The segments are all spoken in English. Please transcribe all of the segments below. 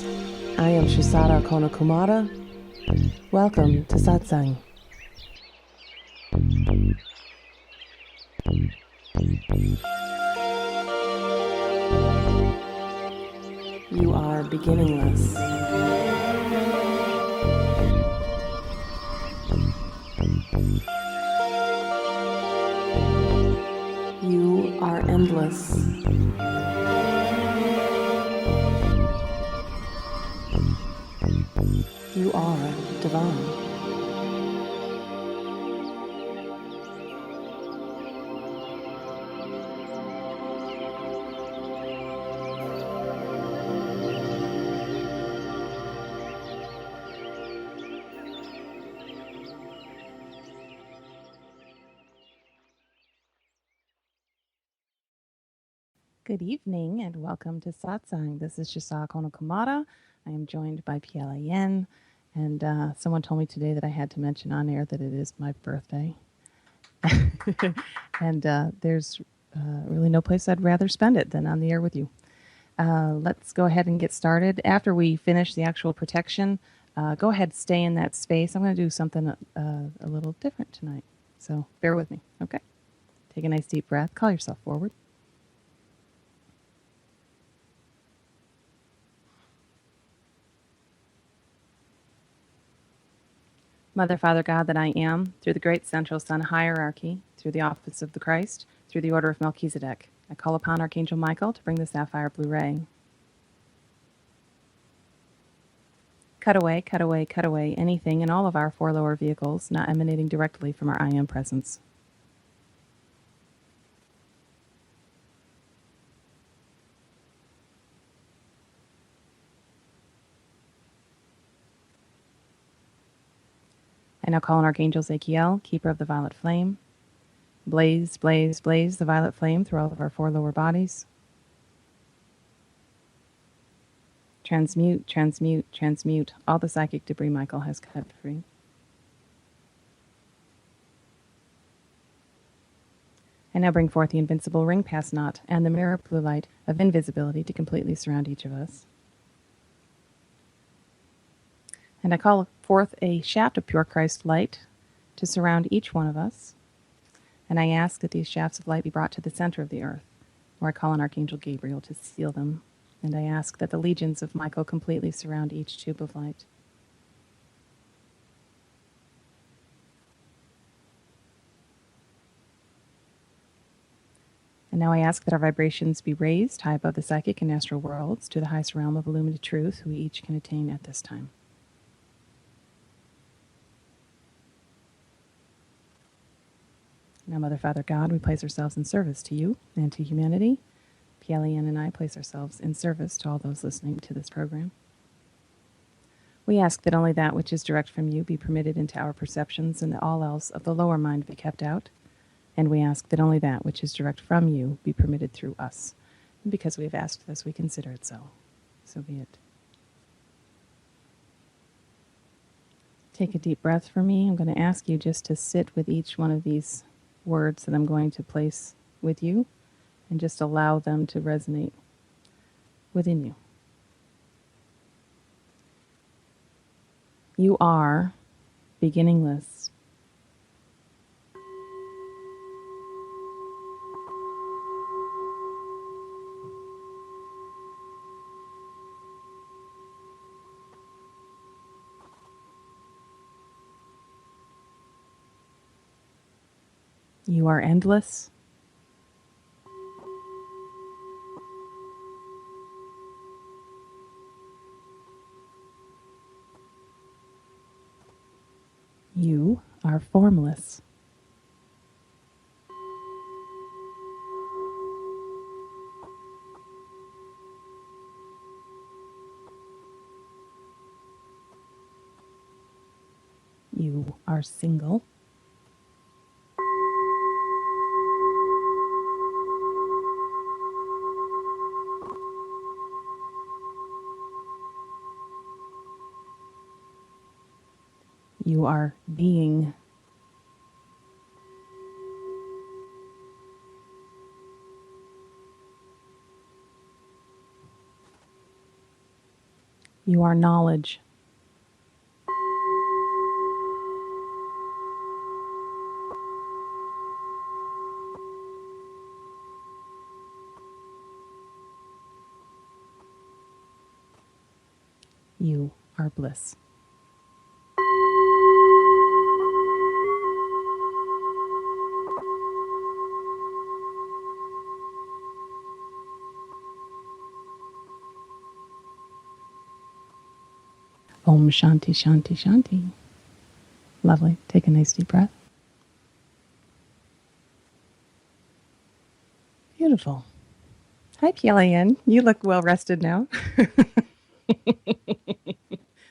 I am Shusara Kumara. Welcome to Satsang. You are beginningless. You are endless. You are divine. Good evening and welcome to Satsang. This is Shusara Kumara. I am joined by PLAN, and someone told me today that I had to mention on air that it is my birthday. And there's really no place I'd rather spend it than on the air with you. Let's go ahead and get started. After we finish the actual protection, go ahead, stay in that space. I'm going to do something a little different tonight, so bear with me, okay? Take a nice deep breath. Call yourself forward. Mother, Father, God that I am, through the great central Sun hierarchy, through the office of the Christ, through the order of Melchizedek, I call upon Archangel Michael to bring the sapphire blue ray. Cut away, cut away, cut away anything in all of our four lower vehicles not emanating directly from our I Am presence. I now call on Archangel Zachiel, keeper of the violet flame. Blaze, blaze, blaze the violet flame through all of our four lower bodies. Transmute, transmute, transmute all the psychic debris Michael has cut free. I now bring forth the invincible ring pass knot and the mirror blue light of invisibility to completely surround each of us. And I call forth a shaft of pure Christ light to surround each one of us. And I ask that these shafts of light be brought to the center of the earth, where I call on Archangel Gabriel to seal them. And I ask that the legions of Michael completely surround each tube of light. And now I ask that our vibrations be raised high above the psychic and astral worlds to the highest realm of illuminated truth we each can attain at this time. Now, Mother, Father, God, we place ourselves in service to you and to humanity. PLAN and I place ourselves in service to all those listening to this program. We ask that only that which is direct from you be permitted into our perceptions and that all else of the lower mind be kept out. And we ask that only that which is direct from you be permitted through us. And because we have asked this, we consider it so. So be it. Take a deep breath for me. I'm going to ask you just to sit with each one of these words that I'm going to place with you and just allow them to resonate within you. You are beginningless. You are endless. You are formless. You are single. You are being. You are knowledge. You are bliss. Om Shanti Shanti Shanti. Lovely. Take a nice deep breath. Beautiful. Hi, PLAN. You look well rested now.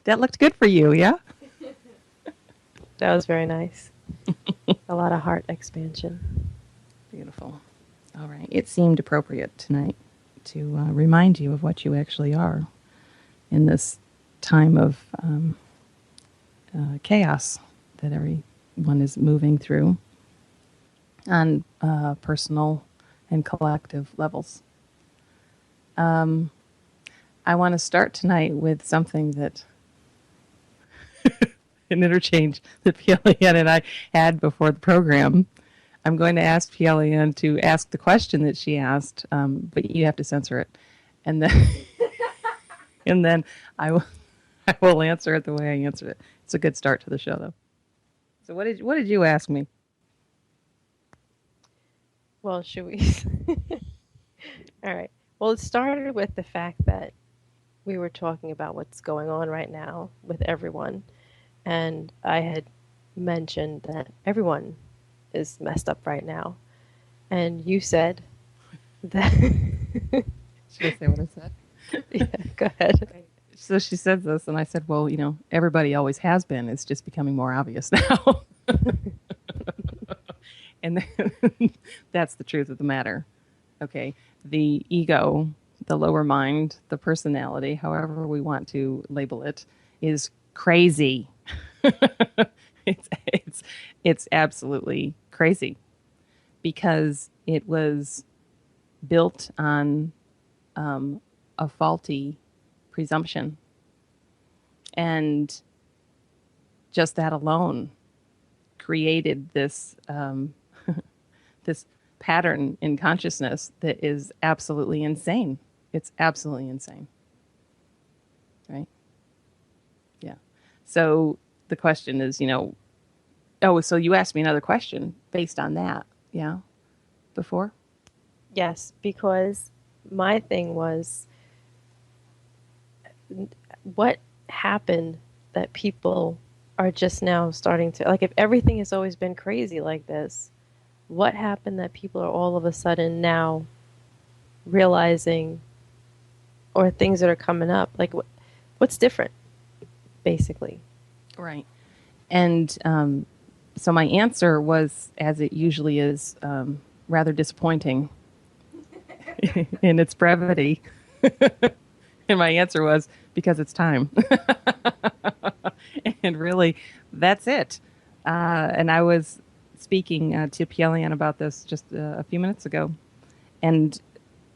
That looked good for you, yeah? That was very nice. A lot of heart expansion. Beautiful. All right. It seemed appropriate tonight to remind you of what you actually are in this time of chaos that everyone is moving through on personal and collective levels. I want to start tonight with something that an interchange that PLAN and I had before the program. I'm going to ask PLAN to ask the question that she asked, but you have to censor it, and then and then I will answer it the way I answered it. It's a good start to the show, though. So what did you ask me? Well, should we? All right. Well, it started with the fact that we were talking about what's going on right now with everyone. And I had mentioned that everyone is messed up right now. And you said that. Should I say what I said? Yeah, go ahead. So she said this, and I said, well, everybody always has been. It's just becoming more obvious now. And that's the truth of the matter. Okay. The ego, the lower mind, the personality, however we want to label it, is crazy. It's absolutely crazy because it was built on a faulty presumption. And just that alone created this this pattern in consciousness that is absolutely insane. It's absolutely insane. Right? Yeah. So the question is, so you asked me another question based on that, yeah, before? Yes, because my thing was what happened that people are just now starting to, like, if everything has always been crazy like this, what happened that people are all of a sudden now realizing, or things that are coming up, like what's different, basically? Right. And so my answer was, as it usually is, rather disappointing in its brevity. And my answer was, because it's time. And really, that's it. And I was speaking to PLAN about this just a few minutes ago and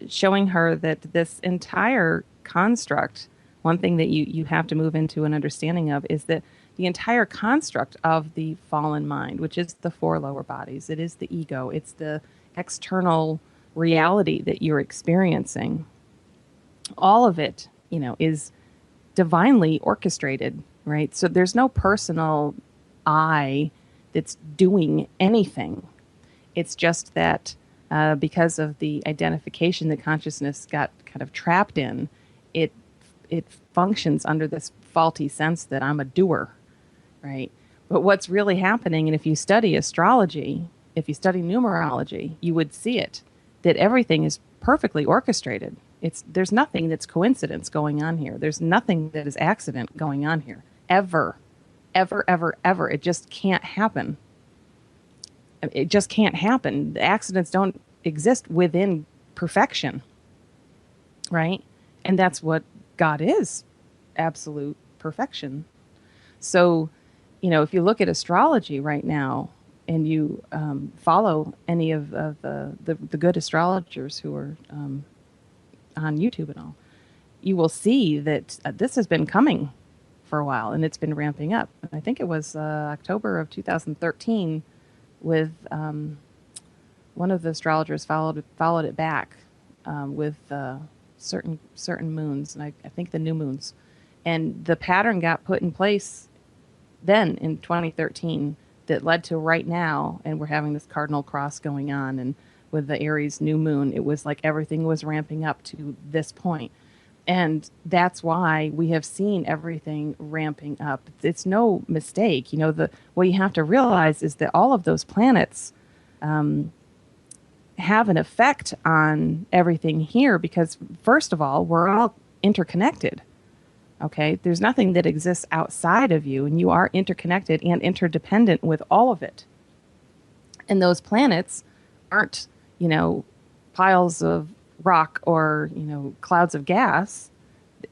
showing her that this entire construct, one thing that you have to move into an understanding of is that the entire construct of the fallen mind, which is the four lower bodies, it is the ego, it's the external reality that you're experiencing. All of it, is divinely orchestrated, right? So there's no personal I that's doing anything. It's just that because of the identification that consciousness got kind of trapped in, it functions under this faulty sense that I'm a doer, right? But what's really happening, and if you study astrology, if you study numerology, you would see it, that everything is perfectly orchestrated. There's nothing that's coincidence going on here. There's nothing that is accident going on here. Ever. Ever, ever, ever. It just can't happen. It just can't happen. The accidents don't exist within perfection, right? And that's what God is, absolute perfection. So, if you look at astrology right now and you follow any of the good astrologers who are on YouTube and all, you will see that this has been coming for a while, and it's been ramping up. I think it was October of 2013 with one of the astrologers followed it back with certain moons, and I think the new moons, and the pattern got put in place then in 2013 that led to right now, and we're having this cardinal cross going on, and with the Aries new moon, it was like everything was ramping up to this point. And that's why we have seen everything ramping up. It's no mistake. You know, what you have to realize is that all of those planets have an effect on everything here because, first of all, we're all interconnected. Okay? There's nothing that exists outside of you, and you are interconnected and interdependent with all of it. And those planets aren't, you know, piles of rock or, you know, clouds of gas.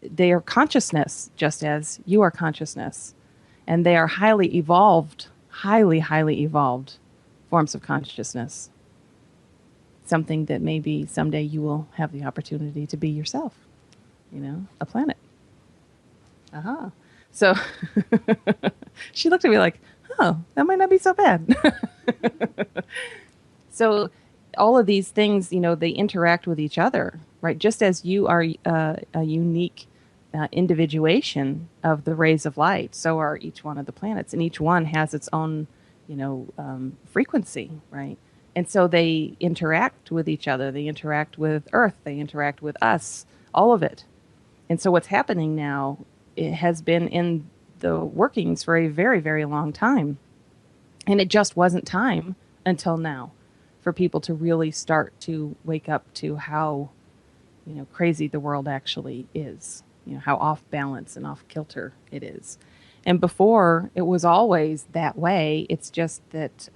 They are consciousness, just as you are consciousness. And they are highly evolved forms of consciousness. Something that maybe someday you will have the opportunity to be yourself, you know, a planet. Uh-huh. So she looked at me like, oh, that might not be so bad. So all of these things, you know, they interact with each other, right? Just as you are a unique individuation of the rays of light, so are each one of the planets, and each one has its own, you know, frequency, right? And so they interact with each other. They interact with Earth. They interact with us, all of it. And so what's happening now, it has been in the workings for a very, very long time. And it just wasn't time until now for people to really start to wake up to how, you know, crazy the world actually is, you know, how off balance and off kilter it is. And before, it was always that way. It's just that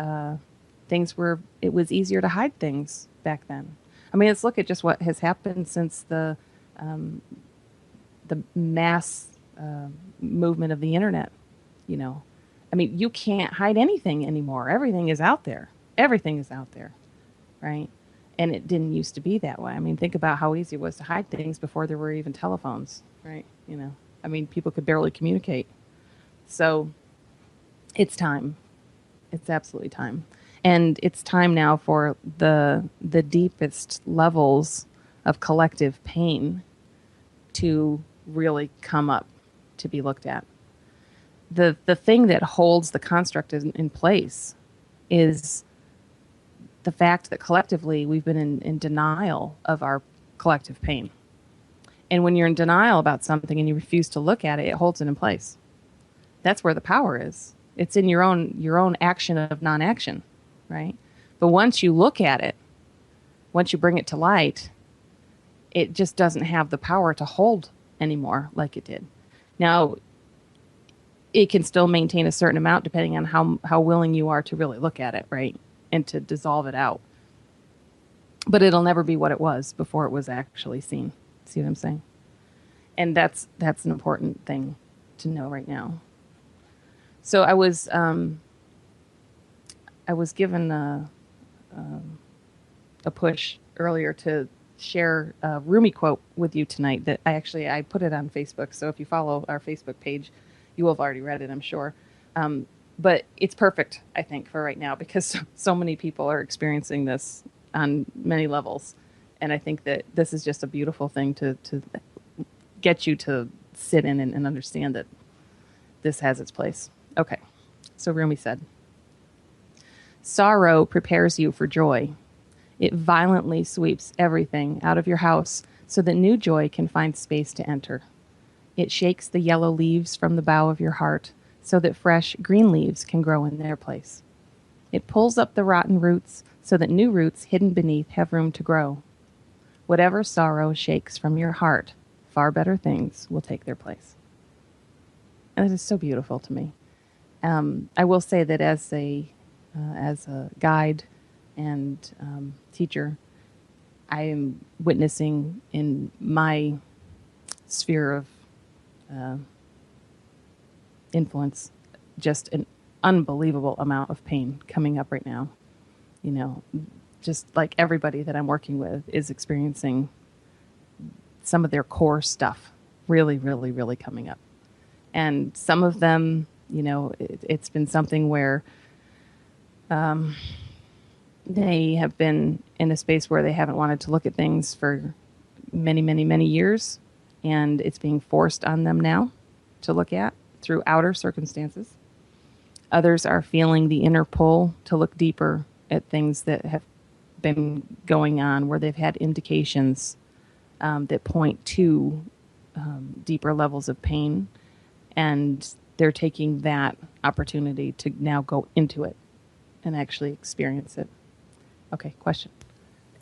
it was easier to hide things back then. I mean, let's look at just what has happened since the mass movement of the internet, you know. I mean, you can't hide anything anymore. Everything is out there. Everything is out there, right? And it didn't used to be that way. I mean, think about how easy it was to hide things before there were even telephones, right? You know, I mean, people could barely communicate. So it's time. It's absolutely time. And it's time now for the deepest levels of collective pain to really come up to be looked at. The thing that holds the construct in place is the fact that collectively we've been in denial of our collective pain. And when you're in denial about something and you refuse to look at it, it holds it in place. That's where the power is. It's in your own action of non-action, right? But once you look at it, once you bring it to light, it just doesn't have the power to hold anymore like it did. Now, it can still maintain a certain amount depending on how willing you are to really look at it, right? And to dissolve it out. But it'll never be what it was before it was actually seen. See what I'm saying? And that's an important thing to know right now. So I was given a push earlier to share a Rumi quote with you tonight that I put it on Facebook. So if you follow our Facebook page, you will have already read it, I'm sure. But it's perfect, I think, for right now because so many people are experiencing this on many levels. And I think that this is just a beautiful thing to get you to sit in and understand that this has its place. Okay, so Rumi said, sorrow prepares you for joy. It violently sweeps everything out of your house so that new joy can find space to enter. It shakes the yellow leaves from the bough of your heart so that fresh green leaves can grow in their place. It pulls up the rotten roots so that new roots hidden beneath have room to grow. Whatever sorrow shakes from your heart, far better things will take their place. And it is so beautiful to me. I will say that as a guide and teacher, I am witnessing in my sphere of influence just an unbelievable amount of pain coming up right now. Just like everybody that I'm working with is experiencing some of their core stuff really, really, really coming up. And some of them, it's been something where they have been in a space where they haven't wanted to look at things for many, many, many years. And it's being forced on them now to look at through outer circumstances. Others are feeling the inner pull to look deeper at things that have been going on, where they've had indications that point to deeper levels of pain. And they're taking that opportunity to now go into it and actually experience it. Okay, question.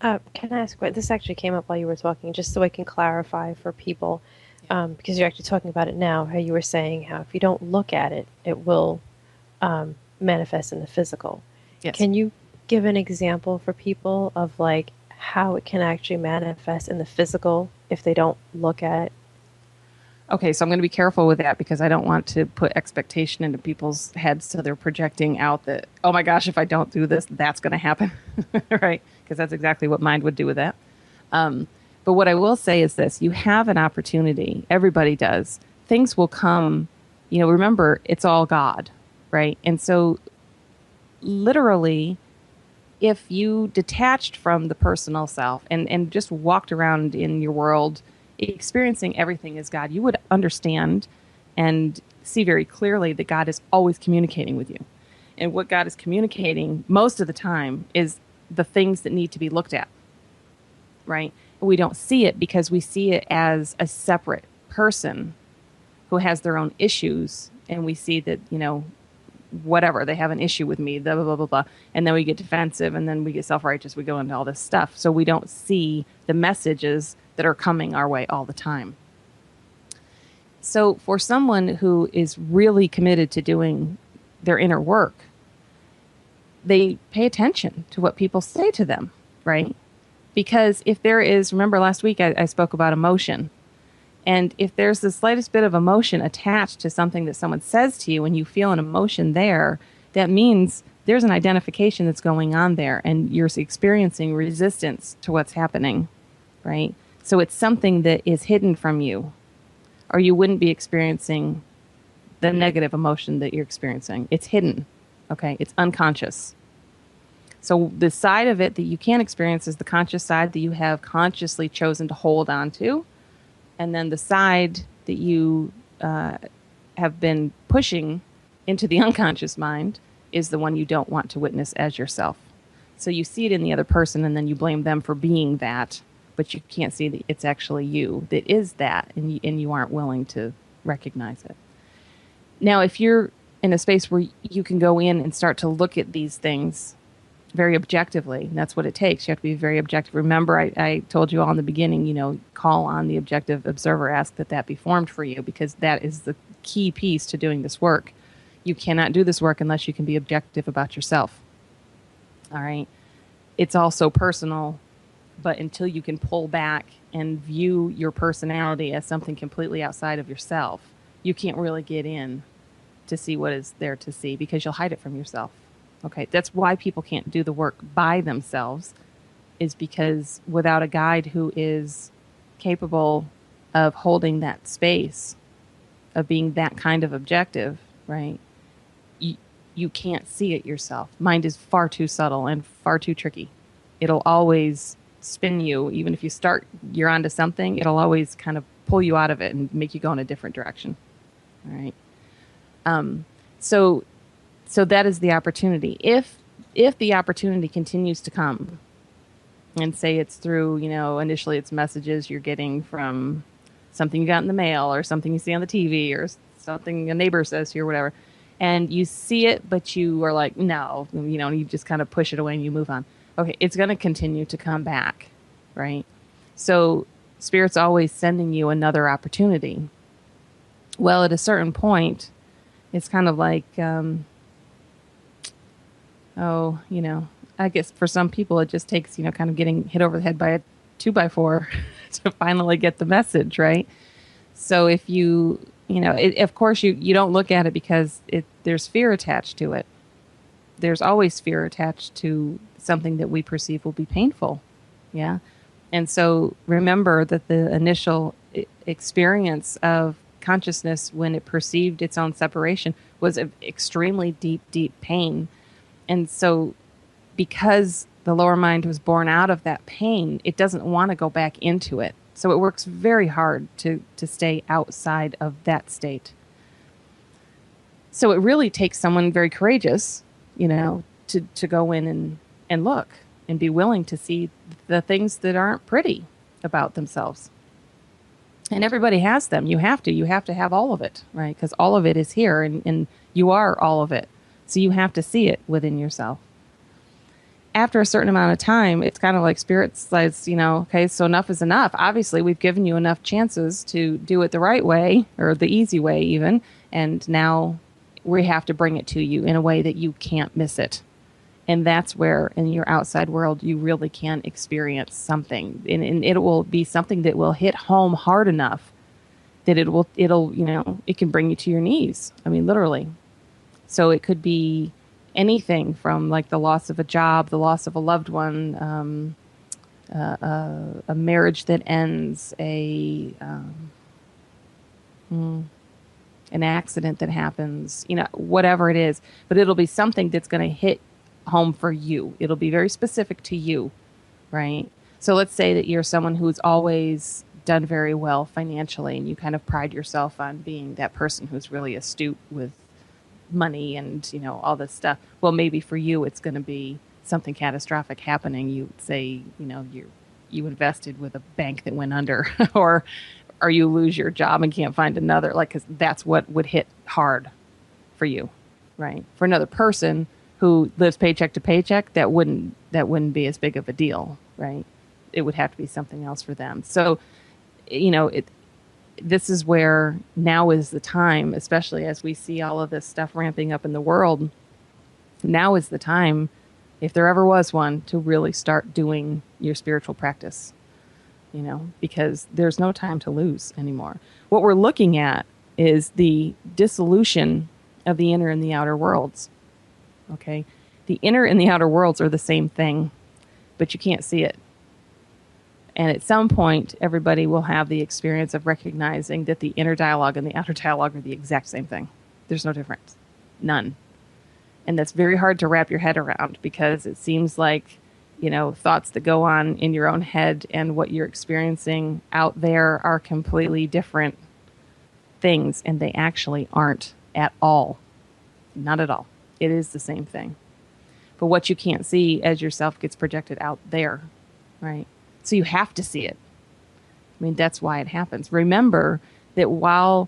Can I ask what this actually came up while you were talking, just so I can clarify for people, because you're actually talking about it now, how you were saying how if you don't look at it, it will manifest in the physical. Yes. Can you give an example for people of like how it can actually manifest in the physical if they don't look at it? Okay, so I'm going to be careful with that because I don't want to put expectation into people's heads so they're projecting out that, oh my gosh, if I don't do this, that's going to happen, right? Because that's exactly what mind would do with that. But what I will say is this, you have an opportunity, everybody does. Things will come, remember, it's all God, right? And so literally, if you detached from the personal self and just walked around in your world experiencing everything as God, you would understand and see very clearly that God is always communicating with you. And what God is communicating most of the time is the things that need to be looked at, right? We don't see it because we see it as a separate person who has their own issues. And we see that, whatever, they have an issue with me, blah, blah, blah, blah, blah. And then we get defensive and then we get self-righteous. We go into all this stuff. So we don't see the messages that are coming our way all the time. So for someone who is really committed to doing their inner work, they pay attention to what people say to them, right? Because if there is, remember last week I spoke about emotion. And if there's the slightest bit of emotion attached to something that someone says to you and you feel an emotion there, that means there's an identification that's going on there and you're experiencing resistance to what's happening, right? So it's something that is hidden from you, or you wouldn't be experiencing the negative emotion that you're experiencing. It's hidden, okay? It's unconscious. So the side of it that you can't experience is the conscious side that you have consciously chosen to hold on to. And then the side that you have been pushing into the unconscious mind is the one you don't want to witness as yourself. So you see it in the other person and then you blame them for being that, but you can't see that it's actually you that is that, and you aren't willing to recognize it. Now, if you're in a space where you can go in and start to look at these things very objectively, and that's what it takes. You have to be very objective. Remember, I told you all in the beginning, call on the objective observer, ask that be formed for you, because that is the key piece to doing this work. You cannot do this work unless you can be objective about yourself. All right? It's also personal, but until you can pull back and view your personality as something completely outside of yourself, you can't really get in to see what is there to see, because you'll hide it from yourself. Okay, that's why people can't do the work by themselves, is because without a guide who is capable of holding that space, of being that kind of objective, right, you can't see it yourself. Mind is far too subtle and far too tricky. It'll always spin you. Even if you're onto something, it'll always kind of pull you out of it and make you go in a different direction. All right. So that is the opportunity. If the opportunity continues to come, and say it's through, initially it's messages you're getting from something you got in the mail or something you see on the TV or something a neighbor says to you or whatever, and you see it, but you are like, no, and you just kind of push it away and you move on. Okay, it's going to continue to come back, right? So Spirit's always sending you another opportunity. Well, at a certain point, it's kind of like, I guess for some people it just takes, kind of getting hit over the head by a 2x4 to finally get the message, right? So if of course you don't look at it because there's fear attached to it. There's always fear attached to something that we perceive will be painful, yeah? And so remember that the initial experience of consciousness when it perceived its own separation was of extremely deep, deep pain. And so because the lower mind was born out of that pain, it doesn't want to go back into it. So it works very hard to stay outside of that state. So it really takes someone very courageous, to go in and look and be willing to see the things that aren't pretty about themselves. And everybody has them. You have to have all of it, right? Because all of it is here, and you are all of it. So you have to see it within yourself. After a certain amount of time, it's kind of like Spirit says, okay, so enough is enough. Obviously, we've given you enough chances to do it the right way, or the easy way even, and now we have to bring it to you in a way that you can't miss it. And that's where, in your outside world, you really can experience something. And it will be something that will hit home hard enough that it can bring you to your knees. I mean, literally. So it could be anything from like the loss of a job, the loss of a loved one, a marriage that ends, an accident that happens, whatever it is. But it'll be something that's going to hit home for you. It'll be very specific to you, right? So let's say that you're someone who's always done very well financially, and you kind of pride yourself on being that person who's really astute with money and all this stuff. Well, maybe for you it's going to be something catastrophic happening. You say you invested with a bank that went under, or you lose your job and can't find another, because that's what would hit hard for you, right? For another person who lives paycheck to paycheck, that wouldn't be as big of a deal, right? It would have to be something else for them. So this is where now is the time, especially as we see all of this stuff ramping up in the world. Now is the time, if there ever was one, to really start doing your spiritual practice, because there's no time to lose anymore. What we're looking at is the dissolution of the inner and the outer worlds. Okay? The inner and the outer worlds are the same thing, but you can't see it. And at some point, everybody will have the experience of recognizing that the inner dialogue and the outer dialogue are the exact same thing. There's no difference. None. And that's very hard to wrap your head around, because it seems like, thoughts that go on in your own head and what you're experiencing out there are completely different things, and they actually aren't at all. Not at all. It is the same thing. But what you can't see as yourself gets projected out there, right? So you have to see it. I mean, that's why it happens. Remember that while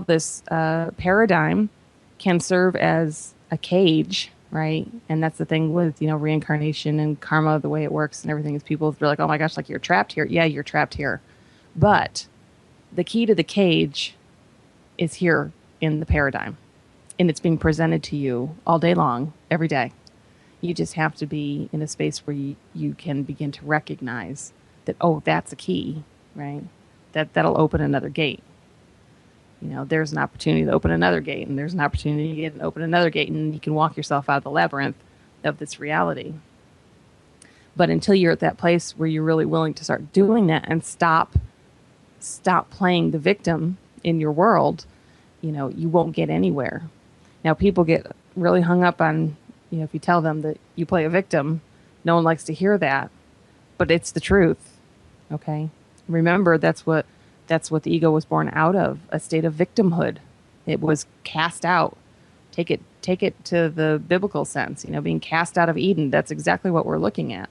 this paradigm can serve as a cage, right? And that's the thing with, reincarnation and karma, the way it works and everything, is people are like, oh my gosh, like, you're trapped here. Yeah, you're trapped here. But the key to the cage is here in the paradigm. And it's being presented to you all day long, every day. You just have to be in a space where you can begin to recognize that, oh, that's a key, right? That'll open another gate. There's an opportunity to open another gate, and there's an opportunity to open another gate, and you can walk yourself out of the labyrinth of this reality. But until you're at that place where you're really willing to start doing that and stop playing the victim in your world, you won't get anywhere. Now, people get really hung up on, if you tell them that you play a victim, no one likes to hear that, but it's the truth. Okay. Remember, that's what the ego was born out of, a state of victimhood. It was cast out. Take it to the biblical sense, being cast out of Eden. That's exactly what we're looking at.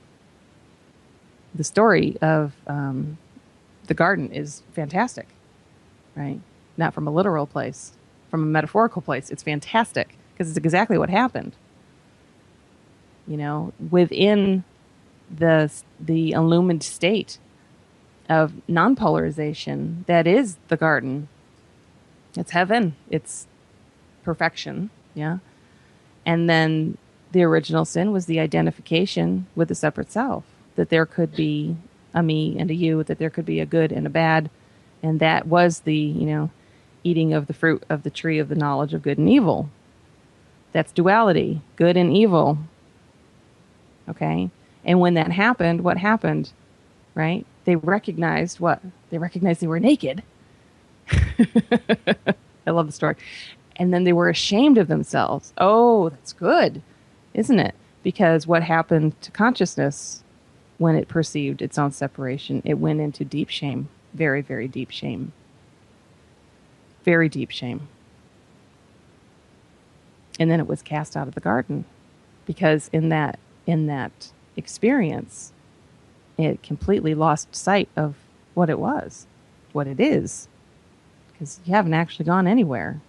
The story of the garden is fantastic, right? Not from a literal place, from a metaphorical place. It's fantastic because it's exactly what happened. Within the illumined state of non-polarization, that is the garden. It's heaven. It's perfection. Yeah. And then the original sin was the identification with the separate self, that there could be a me and a you, that there could be a good and a bad. And that was the, eating of the fruit of the tree of the knowledge of good and evil. That's duality, good and evil. Okay. And when that happened, what happened? right? They recognized what? They recognized they were naked. I love the story. And then they were ashamed of themselves. Oh, that's good, isn't it? Because what happened to consciousness when it perceived its own separation? It went into deep shame, very, very deep shame. Very deep shame. And then it was cast out of the garden because in that experience, it completely lost sight of what it was, what it is, because you haven't actually gone anywhere.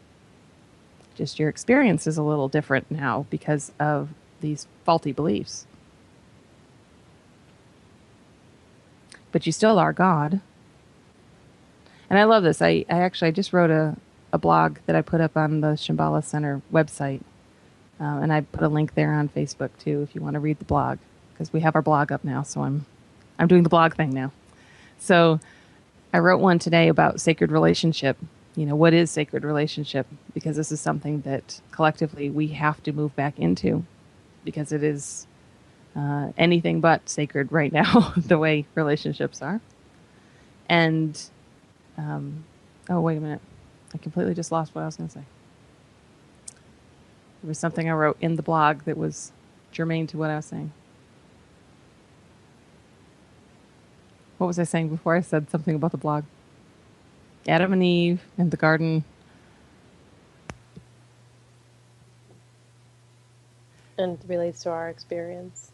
Just your experience is a little different now because of these faulty beliefs. But you still are God. And I love this. I just wrote a blog that I put up on the Shambhala Center website. And I put a link there on Facebook too if you want to read the blog, because we have our blog up now. So I'm doing the blog thing now. So I wrote one today about sacred relationship. You know, what is sacred relationship? Because this is something that collectively we have to move back into, because it is anything but sacred right now, the way relationships are. And, oh, wait a minute. I completely just lost what I was going to say. There was something I wrote in the blog that was germane to what I was saying. What was I saying before I said something about the blog? Adam and Eve and the garden. And relates to our experience.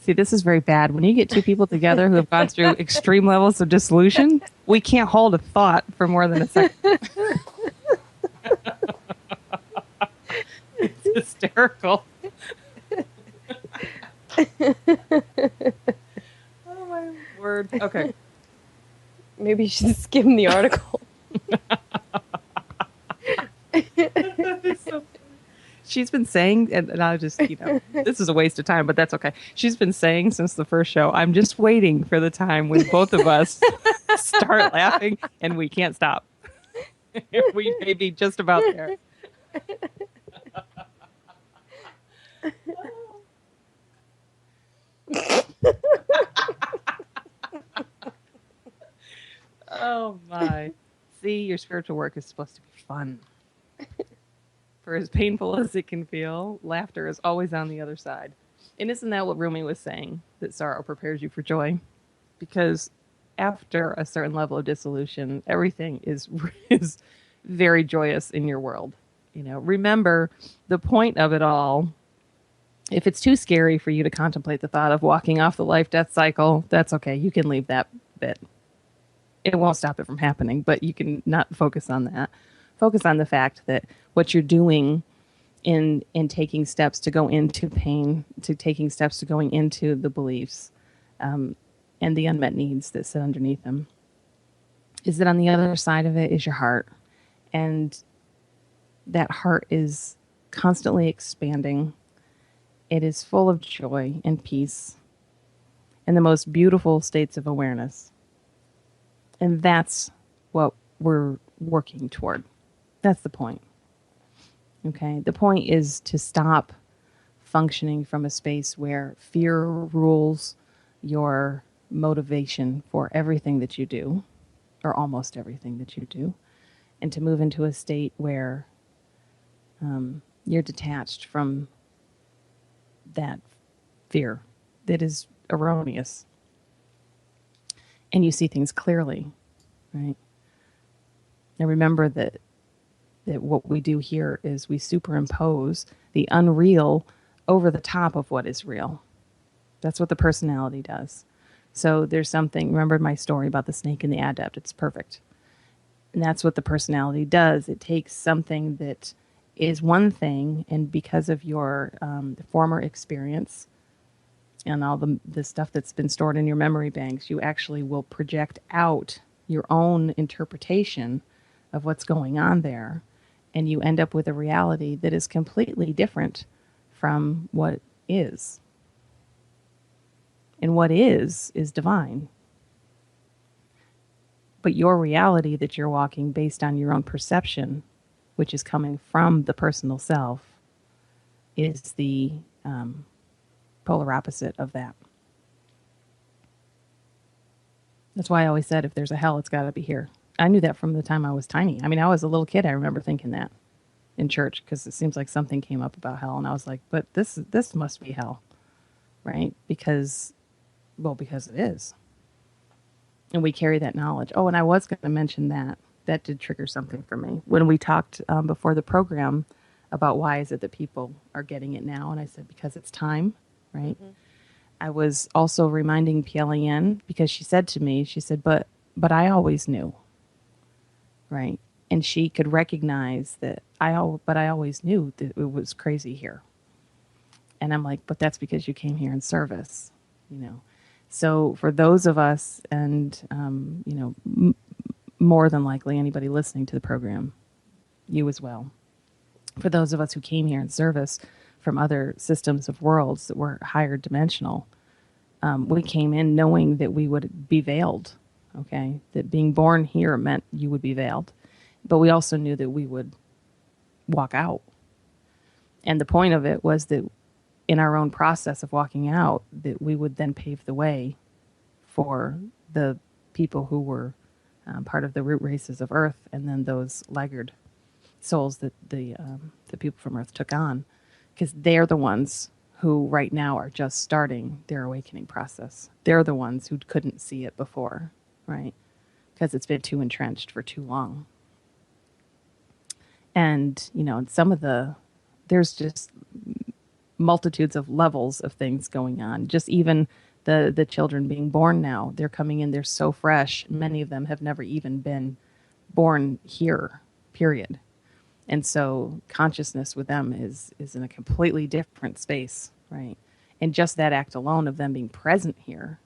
See, this is very bad. When you get two people together who have gone through extreme levels of dissolution, we can't hold a thought for more than a second. It's hysterical. Oh, my word. Okay. Maybe you should skim the article. She's been saying, and I'll just, this is a waste of time, but that's okay. She's been saying since the first show, I'm just waiting for the time when both of us start laughing and we can't stop. We may be just about there. Oh, my. See, your spiritual work is supposed to be fun. For as painful as it can feel, laughter is always on the other side. And isn't that what Rumi was saying? That sorrow prepares you for joy? Because after a certain level of dissolution, everything is very joyous in your world. Remember the point of it all. If it's too scary for you to contemplate the thought of walking off the life-death cycle, that's okay. You can leave that bit. It won't stop it from happening, but you can not focus on that. Focus on the fact that what you're doing in taking steps to go into pain, to taking steps to going into the beliefs, and the unmet needs that sit underneath them, is that on the other side of it is your heart. And that heart is constantly expanding. It is full of joy and peace and the most beautiful states of awareness. And that's what we're working toward. That's the point. Okay? The point is to stop functioning from a space where fear rules your motivation for everything that you do, or almost everything that you do, and to move into a state where you're detached from that fear that is erroneous, and you see things clearly, right? And remember that what we do here is we superimpose the unreal over the top of what is real. That's what the personality does. So there's something, remember my story about the snake and the adept, it's perfect. And that's what the personality does. It takes something that is one thing, and because of your former experience and all the stuff that's been stored in your memory banks, you actually will project out your own interpretation of what's going on there, and you end up with a reality that is completely different from what is. And what is divine. But your reality that you're walking based on your own perception, which is coming from the personal self, is the polar opposite of that. That's why I always said, if there's a hell, it's got to be here. I knew that from the time I was tiny. I mean, I was a little kid. I remember thinking that in church because it seems like something came up about hell, and I was like, but this must be hell, right? Because it is, and we carry that knowledge. Oh, and I was going to mention that did trigger something for me when we talked before the program about why is it that people are getting it now, and I said because it's time, right? Mm-hmm. I was also reminding PLN because she said to me, she said, but I always knew, right? And she could recognize that but I always knew that it was crazy here. And I'm like, but that's because you came here in service, you know. So for those of us, and more than likely anybody listening to the program, you as well. For those of us who came here in service from other systems of worlds that were higher dimensional, we came in knowing that we would be veiled, okay? That being born here meant you would be veiled. But we also knew that we would walk out. And the point of it was that in our own process of walking out, that we would then pave the way for the people who were part of the root races of Earth, and then those laggard souls that the people from Earth took on, because they're the ones who right now are just starting their awakening process. They're the ones who couldn't see it before, right? Because it's been too entrenched for too long. And, there's just multitudes of levels of things going on. Just even the children being born now, they're coming in, they're so fresh. Many of them have never even been born here, period. And so consciousness with them is in a completely different space, right? And just that act alone of them being present here,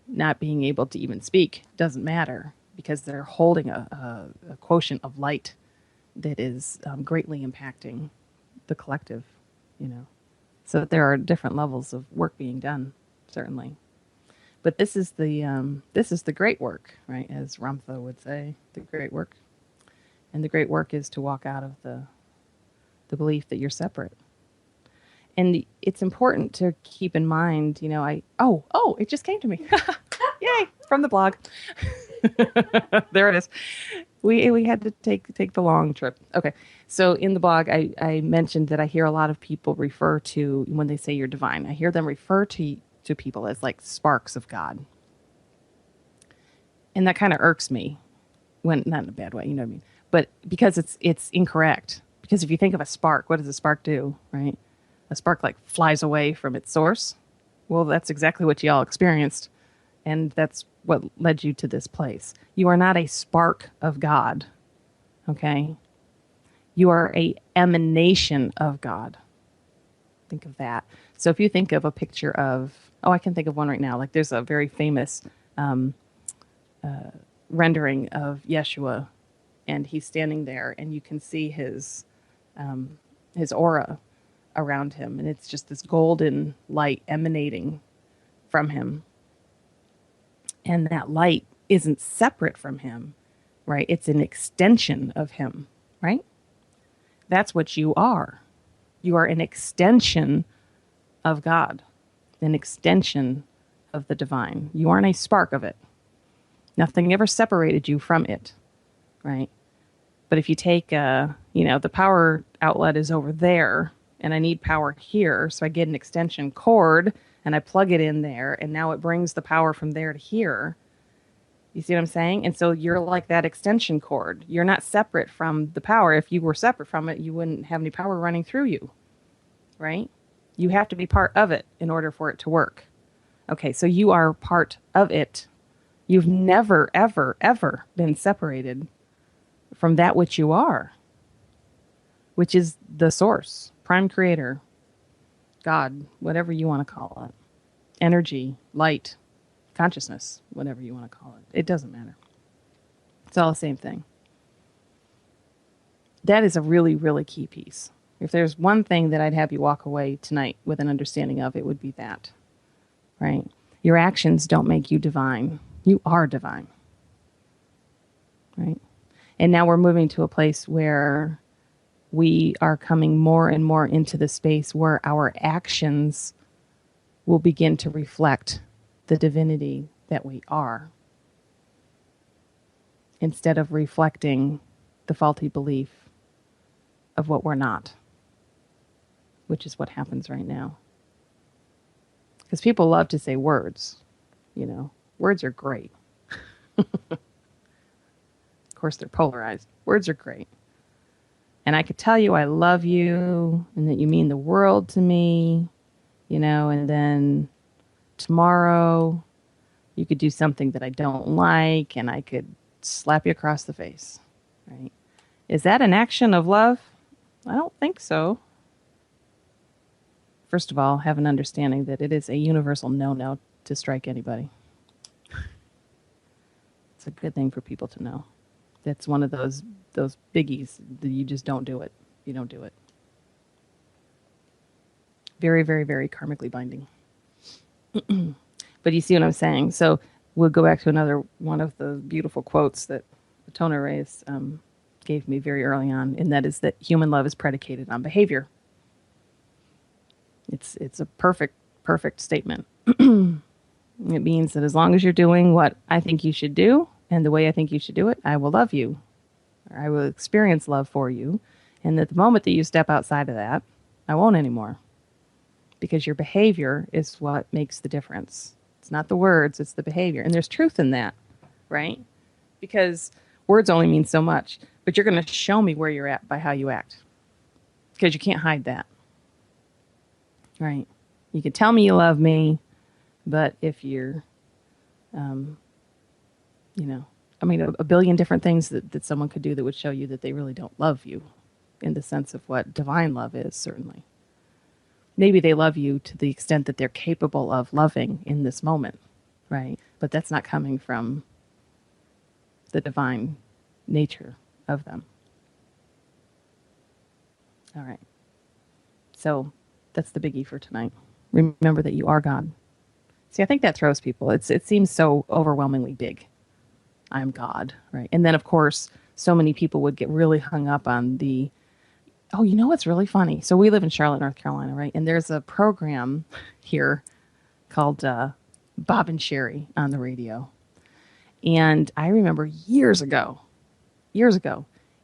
not being able to even speak, doesn't matter because they're holding a quotient of light that is greatly impacting the collective, So there are different levels of work being done, certainly. But this is the great work, right? As Ramtha would say, the great work. And the great work is to walk out of the belief that you're separate. And it's important to keep in mind, it just came to me. Yay, from the blog. There it is. We had to take the long trip. Okay. So in the blog, I mentioned that I hear a lot of people refer to, when they say you're divine, I hear them refer to people as like sparks of God. And that kind of irks me, when not in a bad way, you know what I mean? But because it's incorrect. Because if you think of a spark, what does a spark do, right? A spark like flies away from its source. Well, that's exactly what y'all experienced. And that's what led you to this place. You are not a spark of God, okay? You are a emanation of God. Think of that. So if you think of a picture of, I can think of one right now. Like there's a very famous rendering of Yeshua, and he's standing there, and you can see his aura around him, and it's just this golden light emanating from him. And that light isn't separate from him, right? It's an extension of him, right? That's what you are. You are an extension of God, an extension of the divine. You aren't a spark of it. Nothing ever separated you from it, right? But if you take, the power outlet is over there, and I need power here, so I get an extension cord, and I plug it in there, and now it brings the power from there to here. You see what I'm saying? And so you're like that extension cord. You're not separate from the power. If you were separate from it, you wouldn't have any power running through you, right? You have to be part of it in order for it to work. Okay, so you are part of it. You've never, ever, ever been separated from that which you are, which is the source, prime creator, God, whatever you want to call it, energy, light, consciousness, whatever you want to call it. It doesn't matter. It's all the same thing. That is a really, really key piece. If there's one thing that I'd have you walk away tonight with an understanding of, it would be that, right? Your actions don't make you divine. You are divine, right? And now we're moving to a place where we are coming more and more into the space where our actions will begin to reflect the divinity that we are. instead of reflecting the faulty belief of what we're not, which is what happens right now. Because people love to say words, words are great. Of course, they're polarized. Words are great. And I could tell you I love you and that you mean the world to me, and then tomorrow you could do something that I don't like and I could slap you across the face, right? Is that an action of love? I don't think so. First of all, have an understanding that it is a universal no-no to strike anybody. It's a good thing for people to know. That's one of those biggies that you just don't do it. You don't do it. Very, very, very karmically binding. But you see what I'm saying? So we'll go back to another one of the beautiful quotes that Tona Reyes gave me very early on, and that is that human love is predicated on behavior. It's a perfect statement. It means that as long as you're doing what I think you should do and the way I think you should do it, I will love you, or I will experience love for you. And that the moment that you step outside of that, I won't anymore. Because your behavior is what makes the difference. It's not the words, it's the behavior. And there's truth in that, right? Because words only mean so much, but you're going to show me where you're at by how you act. Because you can't hide that, right? You can tell me you love me, but if you're, a billion different things that someone could do that would show you that they really don't love you in the sense of what divine love is, certainly. Maybe they love you to the extent that they're capable of loving in this moment, right? But that's not coming from the divine nature of them. All right. So that's the biggie for tonight. Remember that you are God. See, I think that throws people. It seems so overwhelmingly big. I'm God, right? And then, of course, so many people would get really hung up on the, oh, you know what's really funny? So we live in Charlotte, North Carolina, right? And there's a program here called Bob and Sherry on the radio. And I remember years ago,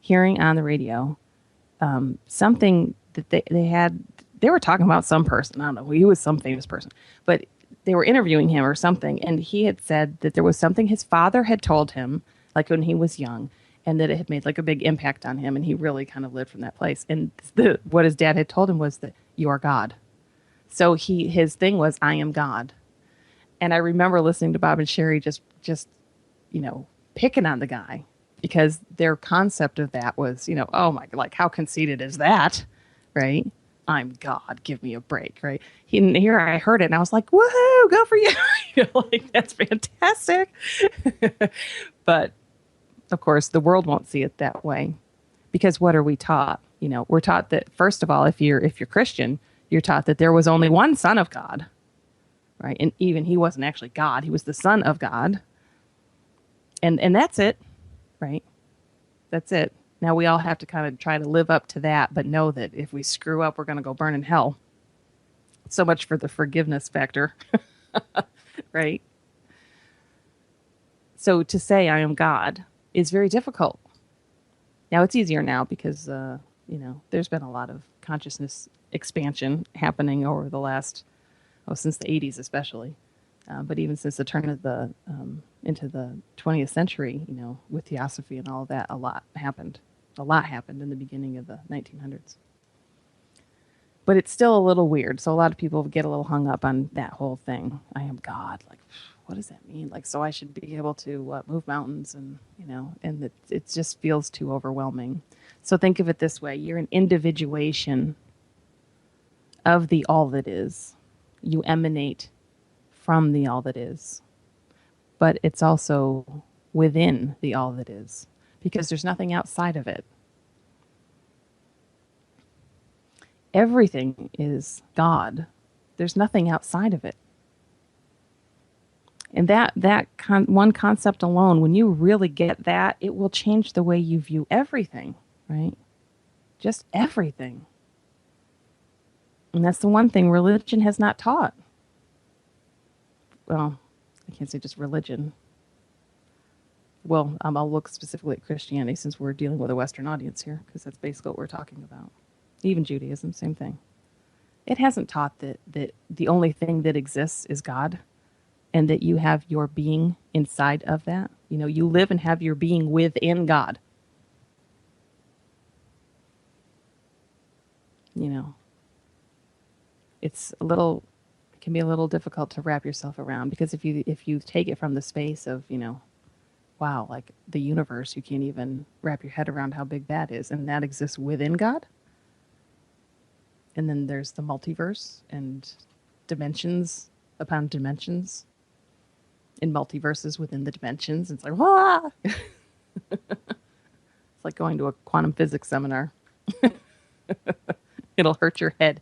hearing on the radio something that they were talking about some person. I don't know, he was some famous person, but they were interviewing him or something. And he had said that there was something his father had told him, like when he was young, and that it had made like a big impact on him. And he really kind of lived from that place. And what his dad had told him was that you are God. So his thing was, I am God. And I remember listening to Bob and Sherry just picking on the guy because their concept of that was, oh my, like how conceited is that, right? I'm God, give me a break, right? Here I heard it and I was like, woohoo, go for you. Like that's fantastic. But of course, the world won't see it that way because what are we taught? We're taught that, first of all, if you're Christian, you're taught that there was only one Son of God, right? And even he wasn't actually God. He was the Son of God. And that's it, right? That's it. Now we all have to kind of try to live up to that, but know that if we screw up, we're going to go burn in hell. So much for the forgiveness factor, right? So to say I am God is very difficult. Now it's easier now because, there's been a lot of consciousness expansion happening over the last, since the 80s especially. But even since the turn of into the 20th century, with theosophy and all of that, a lot happened. A lot happened in the beginning of the 1900s. But it's still a little weird. So a lot of people get a little hung up on that whole thing. I am God. Like, what does that mean? Like, so I should be able to move mountains and, and it just feels too overwhelming. So think of it this way. You're an individuation of the all that is. You emanate from the all that is. But it's also within the all that is because there's nothing outside of it. Everything is God. There's nothing outside of it. And one concept alone, when you really get that, it will change the way you view everything, right? Just everything. And that's the one thing religion has not taught. Well, I can't say just religion. well, I'll look specifically at Christianity since we're dealing with a Western audience here, because that's basically what we're talking about. Even Judaism, same thing. It hasn't taught that the only thing that exists is God, and that you have your being inside of that. You know, you live and have your being within God. You know, it can be a little difficult to wrap yourself around, because if you take it from the space of, you know, wow, like the universe, you can't even wrap your head around how big that is, and that exists within God. And then there's the multiverse and dimensions upon dimensions and multiverses within the dimensions. It's like, wah! It's like going to a quantum physics seminar. It'll hurt your head,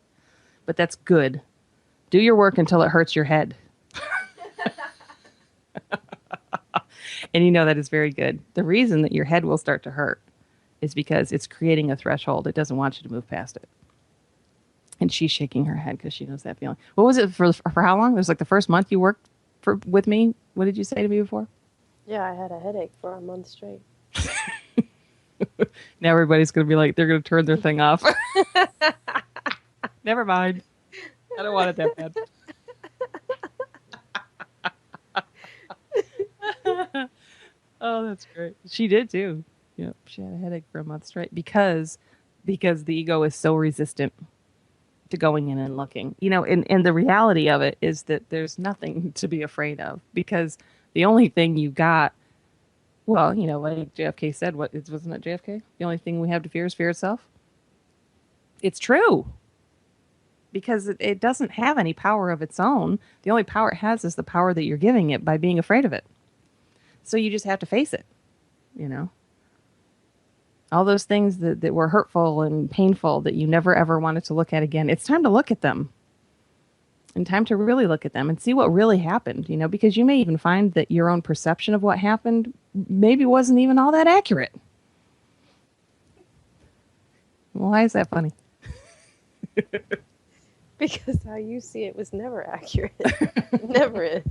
but that's good. Do your work until it hurts your head. And you know that is very good. The reason that your head will start to hurt is because it's creating a threshold. It doesn't want you to move past it. And she's shaking her head because she knows that feeling. What was it for how long? It was like the first month you worked with me. What did you say to me before? Yeah, I had a headache for a month straight. Now everybody's going to be like, they're going to turn their thing off. Never mind. I don't want it that bad. Oh, that's great. She did too. Yep, she had a headache for a month straight because the ego is so resistant to going in and looking. You know, and the reality of it is that there's nothing to be afraid of, because the only thing you got, well, you know, like JFK said, wasn't it JFK? The only thing we have to fear is fear itself. It's true. Because it doesn't have any power of its own. The only power it has is the power that you're giving it by being afraid of it. So you just have to face it, you know. All those things that were hurtful and painful that you never ever wanted to look at again, it's time to look at them. And time to really look at them and see what really happened, you know, because you may even find that your own perception of what happened maybe wasn't even all that accurate. Why is that funny? Because how you see it was never accurate. Never is.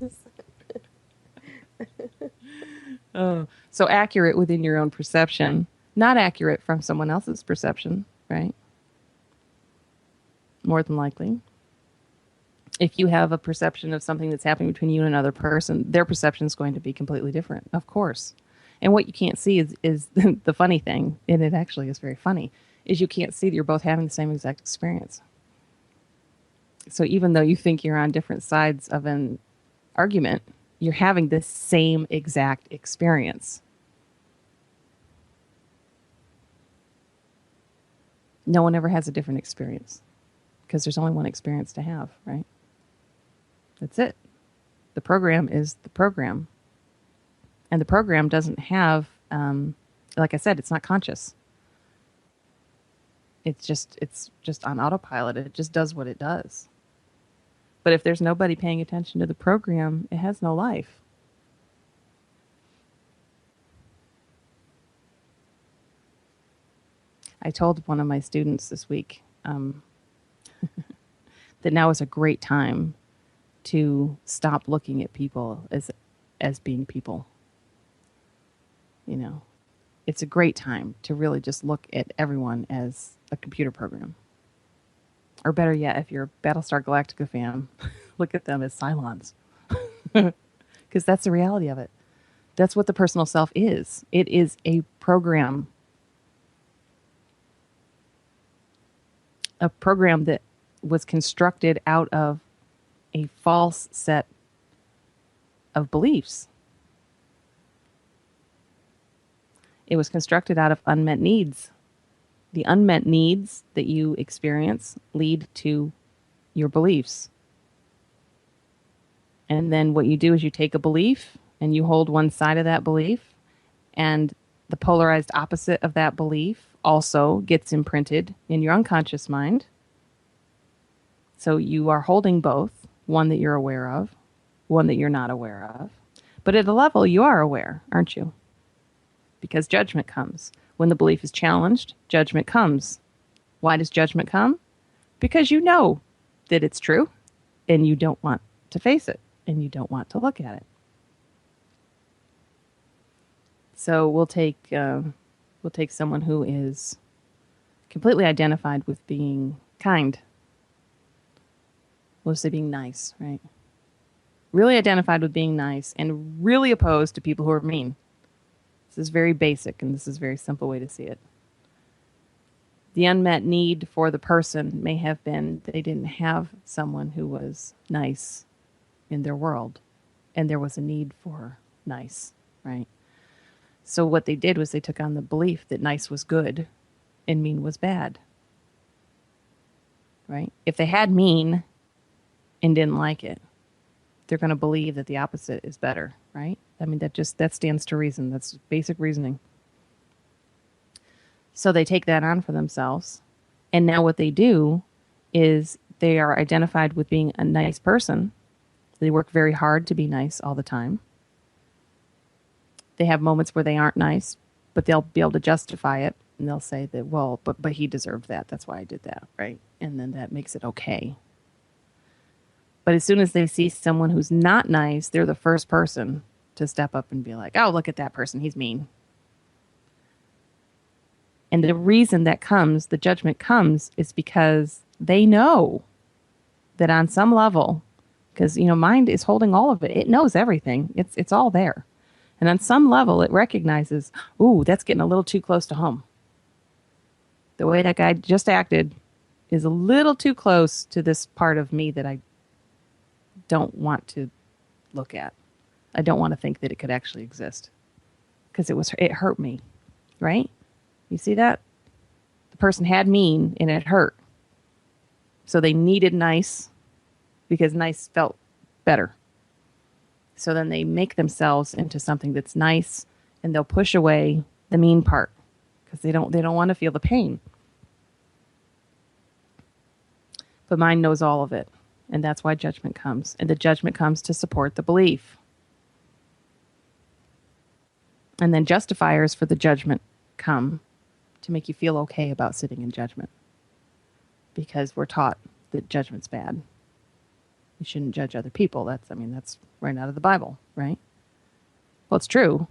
Oh, so accurate within your own perception, not accurate from someone else's perception, right? More than likely. If you have a perception of something that's happening between you and another person, their perception is going to be completely different, of course. And what you can't see is the funny thing, and it actually is very funny, is you can't see that you're both having the same exact experience. So even though you think you're on different sides of an argument, you're having the same exact experience. No one ever has a different experience because there's only one experience to have, right? That's it. The program is the program. And the program doesn't have, like I said, it's not conscious. It's just on autopilot. It just does what it does. But if there's nobody paying attention to the program, it has no life. I told one of my students this week that now is a great time to stop looking at people as being people. You know, it's a great time to really just look at everyone as a computer program. Or better yet, if you're a Battlestar Galactica fan, look at them as Cylons. Because that's the reality of it. That's what the personal self is. It is a program. A program that was constructed out of a false set of beliefs. It was constructed out of unmet needs. The unmet needs that you experience lead to your beliefs. And then what you do is you take a belief and you hold one side of that belief, and the polarized opposite of that belief also gets imprinted in your unconscious mind. So you are holding both, one that you're aware of, one that you're not aware of. But at a level, you are aware, aren't you? Because judgment comes. When the belief is challenged, judgment comes. Why does judgment come? Because you know that it's true, and you don't want to face it, and you don't want to look at it. So we'll take someone who is completely identified with being kind. We'll say being nice, right? Really identified with being nice and really opposed to people who are mean. This is very basic and this is a very simple way to see it. The unmet need for the person may have been they didn't have someone who was nice in their world, and there was a need for nice, right? So what they did was they took on the belief that nice was good and mean was bad, right? If they had mean and didn't like it, they're going to believe that the opposite is better, right? I mean, that stands to reason. That's basic reasoning. So they take that on for themselves. And now what they do is they are identified with being a nice person. They work very hard to be nice all the time. They have moments where they aren't nice, but they'll be able to justify it. And they'll say that, well, but he deserved that. That's why I did that, right? And then that makes it okay. But as soon as they see someone who's not nice, they're the first person to step up and be like, oh, look at that person. He's mean. And the reason that comes, the judgment comes, is because they know that on some level, because, mind is holding all of it. It knows everything. It's all there. And on some level, it recognizes, ooh, that's getting a little too close to home. The way that guy just acted is a little too close to this part of me that I don't want to look at. I don't want to think that it could actually exist because it hurt me, right? You see that? The person had mean and it hurt. So they needed nice because nice felt better. So then they make themselves into something that's nice and they'll push away the mean part because they don't want to feel the pain. But mind knows all of it. And that's why judgment comes. And the judgment comes to support the belief. And then justifiers for the judgment come to make you feel okay about sitting in judgment. Because we're taught that judgment's bad. You shouldn't judge other people. That's right out of the Bible, right? Well, it's true.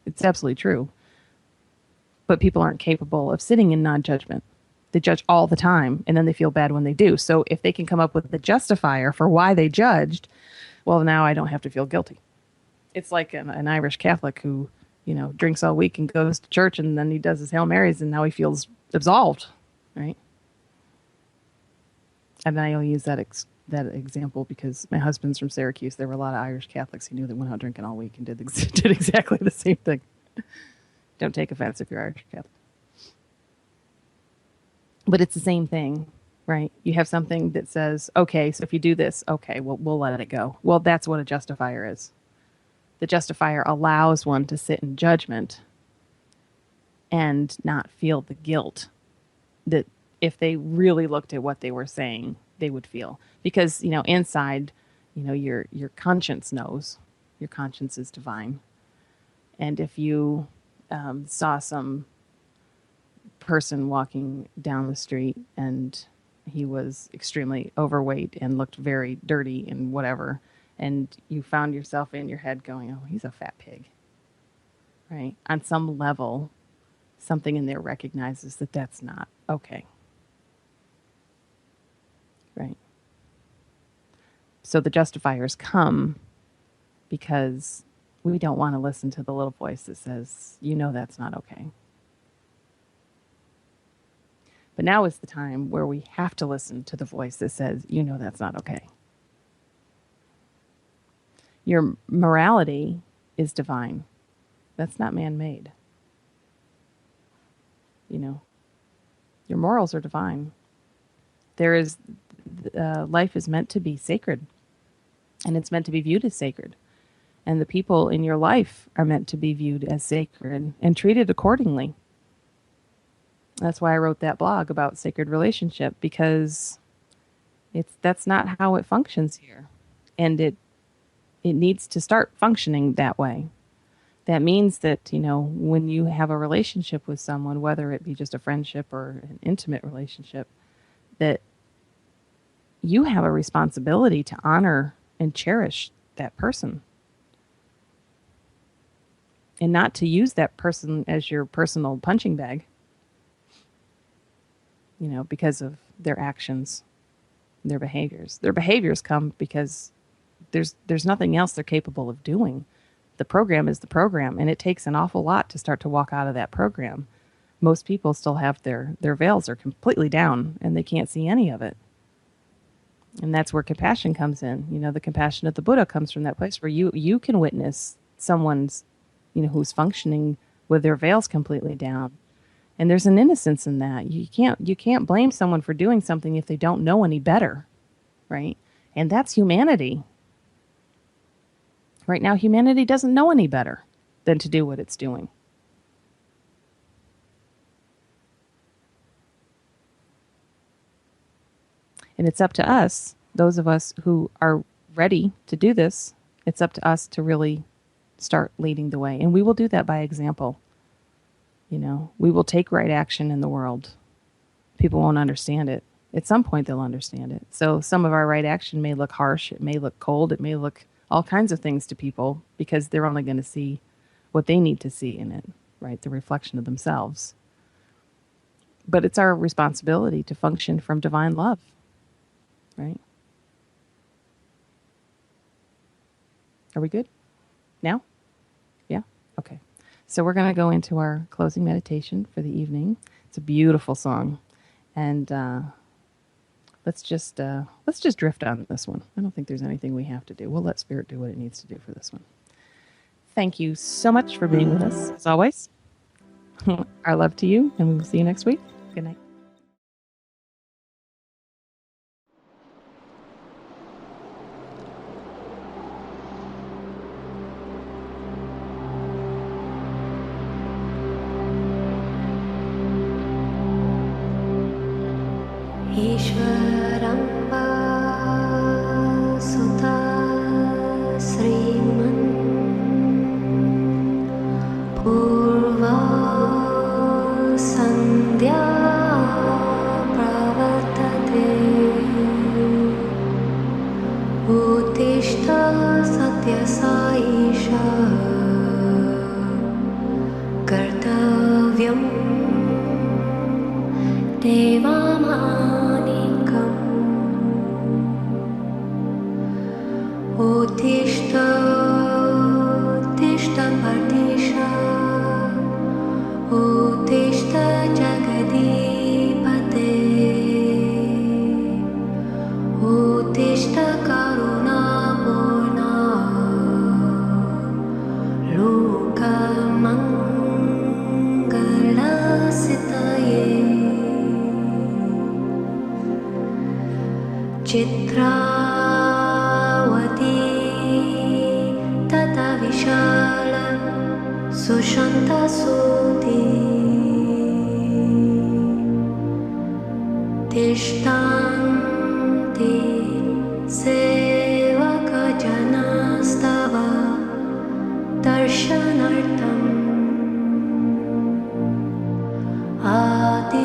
It's absolutely true. But people aren't capable of sitting in non-judgment. They judge all the time, and then they feel bad when they do. So if they can come up with the justifier for why they judged, well, now I don't have to feel guilty. It's like an Irish Catholic who, drinks all week and goes to church, and then he does his Hail Marys, and now he feels absolved, right? And I only use that example because my husband's from Syracuse. There were a lot of Irish Catholics he knew that went out drinking all week and did exactly the same thing. Don't take offense if you're Irish Catholic. But it's the same thing, right? You have something that says, okay, so if you do this, okay, we'll let it go. Well, that's what a justifier is. The justifier allows one to sit in judgment and not feel the guilt that if they really looked at what they were saying, they would feel. Because, inside, your conscience knows. Your conscience is divine. And if you saw some person walking down the street and he was extremely overweight and looked very dirty and whatever, and you found yourself in your head going, oh, he's a fat pig, right? On some level, something in there recognizes that that's not okay, right? So the justifiers come because we don't want to listen to the little voice that says, that's not okay. But now is the time where we have to listen to the voice that says, that's not okay. Your morality is divine. That's not man-made. Your morals are divine. Life is meant to be sacred. And it's meant to be viewed as sacred. And the people in your life are meant to be viewed as sacred and treated accordingly. That's why I wrote that blog about sacred relationship, because that's not how it functions here. And it needs to start functioning that way. That means that, when you have a relationship with someone, whether it be just a friendship or an intimate relationship, that you have a responsibility to honor and cherish that person. and not to use that person as your personal punching bag, because of their actions, their behaviors. Their behaviors come because there's nothing else they're capable of doing. The program is the program, and it takes an awful lot to start to walk out of that program. Most people still have their veils are completely down, and they can't see any of it. And that's where compassion comes in. The compassion of the Buddha comes from that place where you can witness someone's, who's functioning with their veils completely down. And there's an innocence in that. You can't blame someone for doing something if they don't know any better, right? And that's humanity. Right now, humanity doesn't know any better than to do what it's doing. And it's up to us, those of us who are ready to do this, it's up to us to really start leading the way. And we will do that by example. We will take right action in the world. People won't understand it. At some point, they'll understand it. So some of our right action may look harsh. It may look cold. It may look all kinds of things to people because they're only going to see what they need to see in it, right? The reflection of themselves. But it's our responsibility to function from divine love, right? Are we good now? Yeah? Okay. So we're going to go into our closing meditation for the evening. It's a beautiful song. And let's just drift on this one. I don't think there's anything we have to do. We'll let Spirit do what it needs to do for this one. Thank you so much for being with us, as always. Our love to you, and we will see you next week. Good night. ईश्वरं वा सुता श्रीमन् पूर्वा सन्ध्या प्रवर्तते उत्तिष्ठ सत्यसाईशा कर्तव्यं देवामानिकम् उत्तिष्ठ उत्तिष्ठ पर्दिश उत्तिष्ठ जगदीपते उत्तिष्ठ करुणापूर्णा लोकमङ्गलसितये चित्रावती तथा विशाल सुशान्तसूति तिष्ठन्ति सेवकजनस्तव दर्शनार्थम्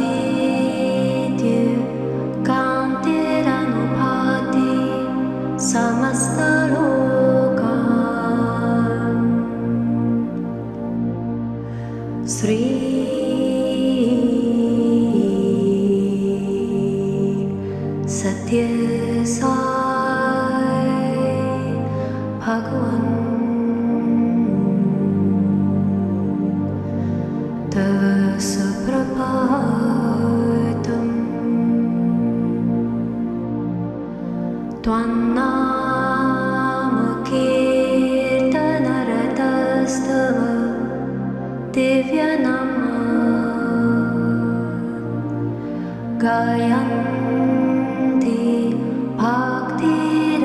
आदित्य कान्तिरनुभाति समस्तलोकान् श्री सत्य साई भगवान् तव सुप्रभातम् त्वन्नामकीर्तनरतस्तव दिव्यनाम गायन्ति भक्तिरसपान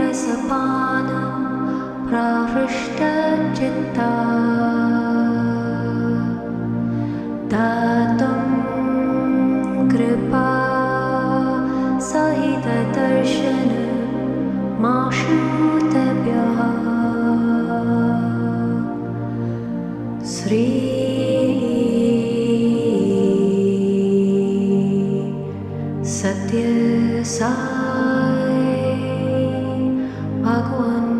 प्रहृष्टचित्ता दातुं कृपा सहित दर्शन माशुतभ्यः श्री सत्य साई भगवान्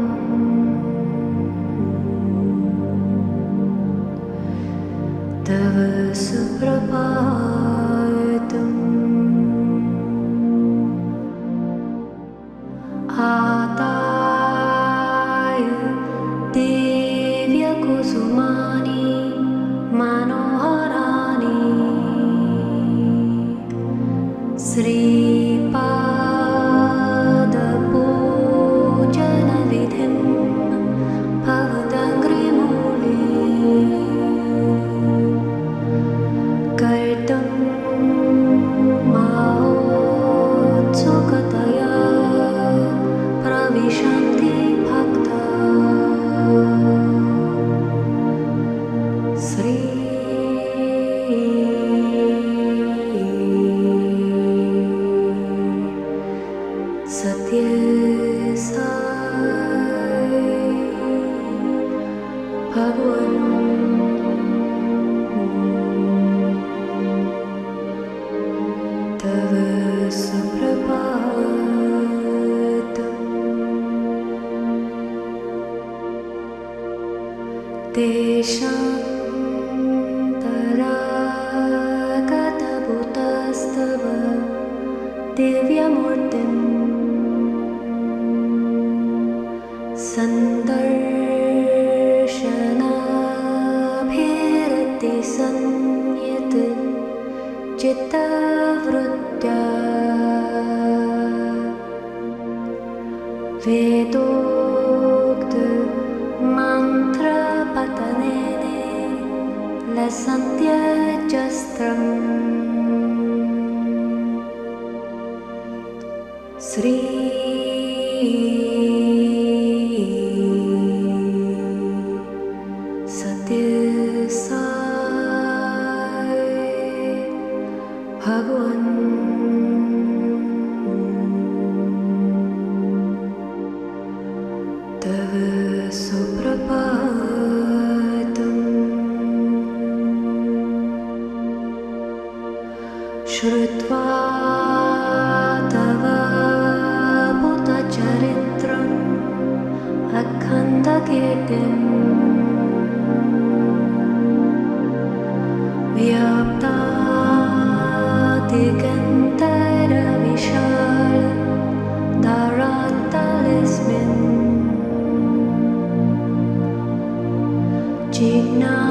श्रीपादपूजनविधिं भवदङ्घ्रिमूले कर्तुं माहोत्सुकतया प्रविशन्ति भक्ता श्री सत्य साई भगवान तव सुप्रभातम् देशान्तरागतभूतस्तव दिव्यमूर्तिम् सन्दर्शनाभिरतिसंयत चित्तवृत्त्या वेदोक्त मन्त्रपठनेन लसन्त्यजस्त्रम् श्री सत्य साई भगवान तव सुप्रभातम् श्रुत्वा तव भूतचरित्रम् अखण्डकीर्तिम् व्याप्तादिगन्तरविशाल धरातलस्मिन्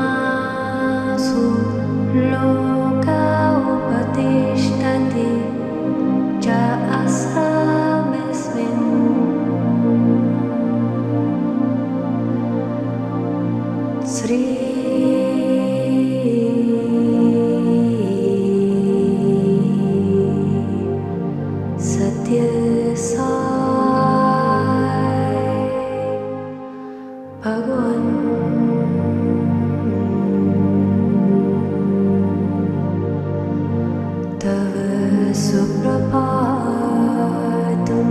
जिज्ञासु लोक उपतिष्ठति च अस्मस्मिन् श्री सत्य साई भगवान तव सुप्रभातम्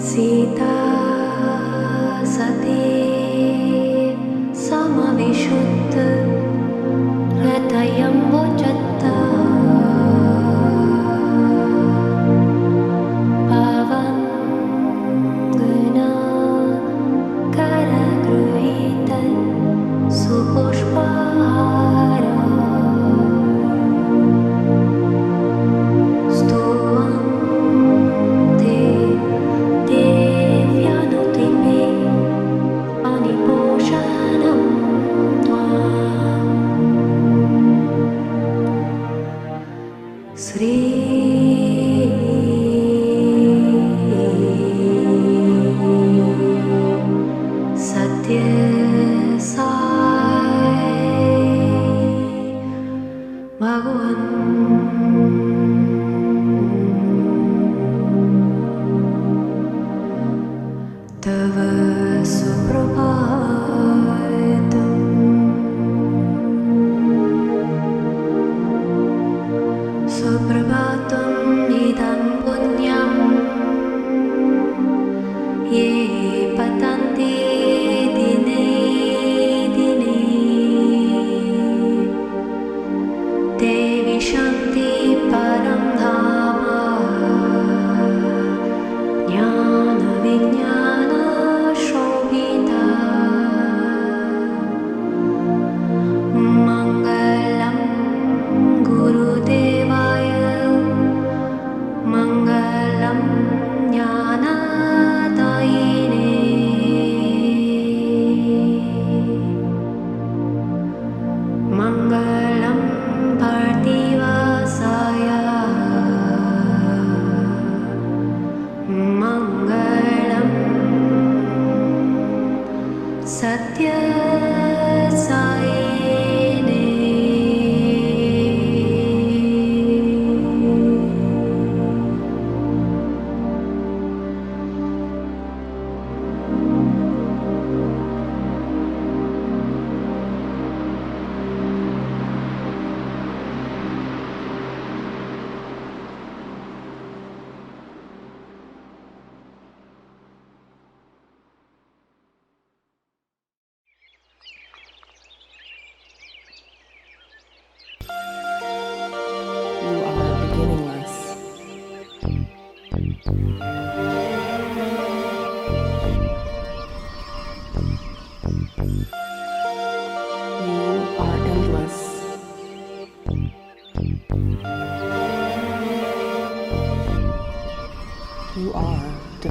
सीता सती समविशुद्ध हृदयं वचत्ता पावना करगृहीत सुपुष्पहार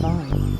falling.